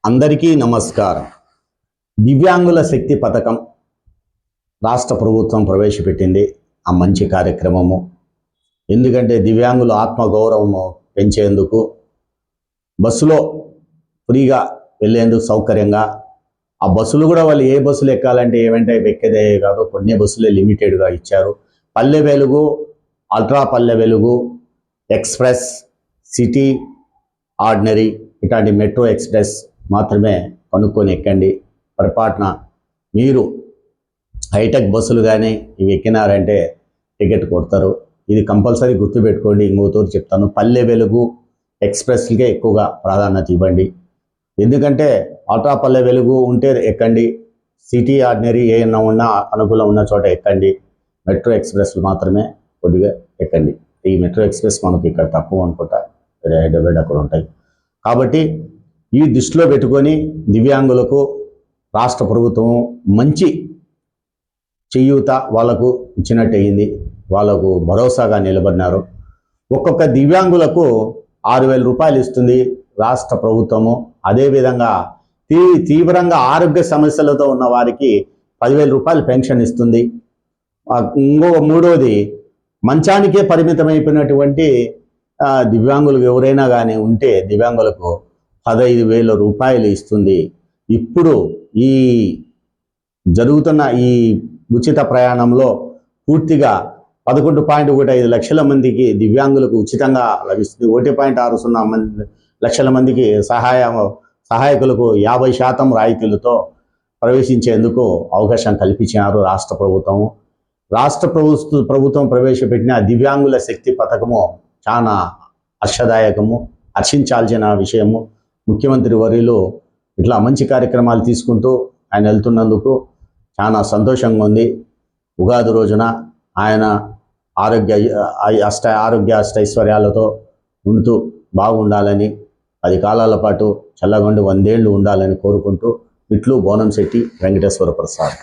అందరికీ నమస్కారం. దివ్యాంగుల శక్తి పథకం రాష్ట్ర ప్రభుత్వం ప్రవేశపెట్టింది. ఆ మంచి కార్యక్రమము. ఎందుకంటే దివ్యాంగుల ఆత్మగౌరవము పెంచేందుకు బస్సులో ఫ్రీగా వెళ్ళేందుకు సౌకర్యంగా, ఆ బస్సులు కూడా వాళ్ళు ఏ బస్సులు ఎక్కాలంటే ఏమంటే ఎక్కేదే కాదు, కొన్ని బస్సులే లిమిటెడ్గా ఇచ్చారు. Palle Velugu, ultra Palle Velugu, express, city, ordinary ఇట్లాంటి మెట్రో ఎక్స్ప్రెస్ మాత్రమే కనుక్కొని ఎక్కండి. పొరపాటున మీరు హైటెక్ బస్సులు కానీ ఇవి ఎక్కినారంటే టికెట్ కొడతారు. ఇది కంపల్సరీ గుర్తుపెట్టుకోండి. ఇంకోతూరు చెప్తాను, పల్లె వెలుగు ఎక్స్ప్రెస్లకే ఎక్కువగా ప్రాధాన్యత ఇవ్వండి. ఎందుకంటే అల్ట్రా పల్లె వెలుగు ఉంటే ఎక్కండి, సిటీ ఆర్డినరీ ఏమన్నా ఉన్నా అనుకూలం ఉన్న చోట ఎక్కండి. మెట్రో ఎక్స్ప్రెస్లు మాత్రమే కొద్దిగా ఎక్కండి. ఈ మెట్రో ఎక్స్ప్రెస్ మనకి ఇక్కడ తక్కువ అనుకుంటా, హైదరాబాద్ అక్కడ ఉంటాయి. కాబట్టి ఈ దృష్టిలో పెట్టుకొని దివ్యాంగులకు రాష్ట్ర ప్రభుత్వం మంచి చేయూత వాళ్ళకు ఇచ్చినట్టు అయింది. వాళ్ళకు భరోసాగా నిలబడినారు. ఒక్కొక్క దివ్యాంగులకు 6,000 రూపాయలు ఇస్తుంది రాష్ట్ర ప్రభుత్వము. అదేవిధంగా తీవ్రంగా ఆరోగ్య సమస్యలతో ఉన్న వారికి 10,000 రూపాయలు పెన్షన్ ఇస్తుంది. మూడోది, మంచానికే పరిమితమైపోయినటువంటి దివ్యాంగులు ఎవరైనా కానీ ఉంటే దివ్యాంగులకు 15,000 రూపాయలు ఇస్తుంది. ఇప్పుడు ఈ జరుగుతున్న ఈ ఉచిత ప్రయాణంలో పూర్తిగా 11.15 లక్షల మందికి దివ్యాంగులకు ఉచితంగా లభిస్తుంది. 1.60 లక్షల మందికి సహాయకులకు 50% రాయితీలతో ప్రవేశించేందుకు అవకాశం కల్పించినారు రాష్ట్ర ప్రభుత్వము. రాష్ట్ర ప్రభుత్వం ప్రవేశపెట్టిన దివ్యాంగుల శక్తి పథకము చాలా హర్షదాయకము, హర్షించాల్సిన విషయము. ముఖ్యమంత్రి వర్యులు ఇట్లా మంచి కార్యక్రమాలు తీసుకుంటూ ఆయన వెళ్తున్నందుకు చాలా సంతోషంగా ఉంది. ఉగాది రోజున ఆయన ఆరోగ్య అష్టైశ్వర్యాలతో ఉంటూ బాగుండాలని, 10 కాలాల పాటు చల్లగొండి 100 ఏళ్ళు ఉండాలని కోరుకుంటూ ఇట్లు బోనంశెట్టి వెంకటేశ్వర ప్రసాద్.